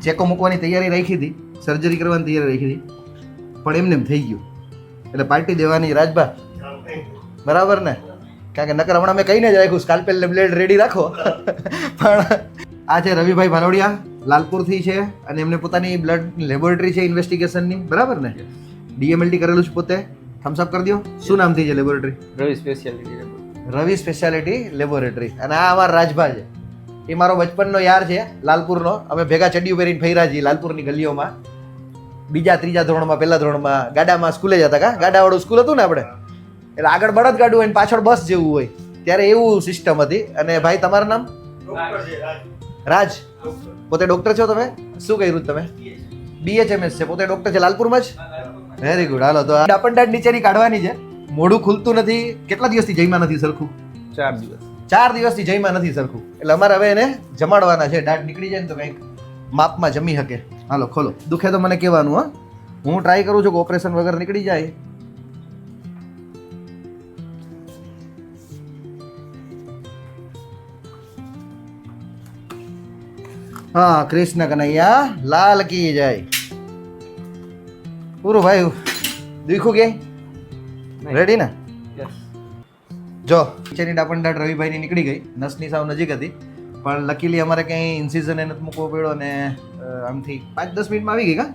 ચેકો મૂકવાની તૈયારી રાખી હતી, સર્જરી કરવાની તૈયારી રાખી હતી, પણ એમને એમ થઈ ગયું. એટલે પાર્ટી દેવાની રાજભા, બરાબર ને? કારણ કે નકર હમણાં મેં કહીને જ રાખ્યું સ્કાલ્પેલ ને બ્લેડ રેડી રાખો. પણ આ છે રવિભાઈ ભાલોડિયા, લાલપુરથી છે અને એમને પોતાની બ્લડ લેબોરેટરી છે ઇન્વેસ્ટિગેશનની, બરાબર ને? ડીએમએલટી કરેલું છે પોતે. થમ્સ અપ કરી દો. શું નામ થઈ છે લેબોરેટરી? રવિ સ્પેશિયાલિટી. રવિ સ્પેશિયાલિટી લેબોરેટરી. અને આ અમારા રાજભા છે, એ મારો બચપનનો યાર છે, લાલપુરનો. અમે ભેગા ચડિયું પહેરીને ફર્યા છીએ લાલપુરની ગલીઓમાં, બીજા ત્રીજા ધોરણમાં, પહેલા ધોરણમાં ગાડામાં સ્કૂલે જતા. કા ગાડાવાળું સ્કૂલ હતું ને આપણે, એટલે આગળ બળદ ગાડું હોય ને પાછળ બસ જેવું હોય, ત્યારે એવું સિસ્ટમ હતી. અને ભાઈ તમારું નામ? રાજ. પોતે ડોક્ટર છો તમે? શું કર્યું તમે? BHMS છે. પોતે ડોક્ટર છે લાલપુરમાં જ? Very good. હાલો તો ડાપણદાટ નીચેની કાઢવાની છે. મોઢું ખુલતું નથી. કેટલા દિવસથી જઈમાં નથી સરખું? 4 દિવસ. 4 દિવસથી જઈમાં નથી સરખું. એટલે અમારે હવે એને જમાડવાના છે. દાંત નીકળી જાય ને તો કંઈક માપમાં જમી શકે. હાલો ખોલો. દુખે તો મને કહેવાનું. હા, હું ટ્રાય કરું છું કે ઓપરેશન વગર નીકળી જાય. હા, કૃષ્ણ કનૈયા લાલ કી જય. પૂરું ભાઈ. દીખું કે રેડી ને? જો નીચેની ડાપણદાટ રવિભાઈની નીકળી ગઈ. નસની સાવ નજીક હતી, પણ લકીલી અમારે કંઈ ઇન્સિઝન એ નથી મૂકવો પડ્યો અને આમથી 5-10 મિનિટમાં આવી ગઈ. કા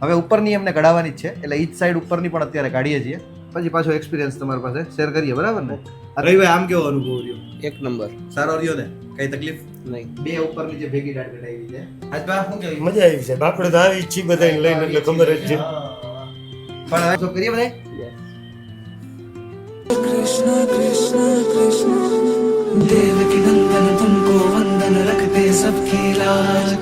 હવે ઉપરની એમને કઢાવવાની જ છે, એટલે ઈ સાઈડ ઉપરની પણ અત્યારે કાઢીએ છીએ. પછી પાછો એક્સપિરિયન્સ તમારી પાસે શેર કરીએ, બરાબર ને? રવિભાઈ, આમ કેવો અનુભવ રહ્યો? 1 નંબર. સારો રહ્યો ને? કઈ તકલીફ નહીં. 2 ઉપર નીચે ભેગી દાઢ કઢાવી છે. આજબા શું કહેવાય? મજા આવી છે. આપણે તો આવી છી બધાને લઈને, એટલે ખબર જ છે. પણ હવે શું કરીએ બધા? कृष्ण कृष्ण कृष्ण देवकी नंदन तुमको वंदन रखते सबकी लाज.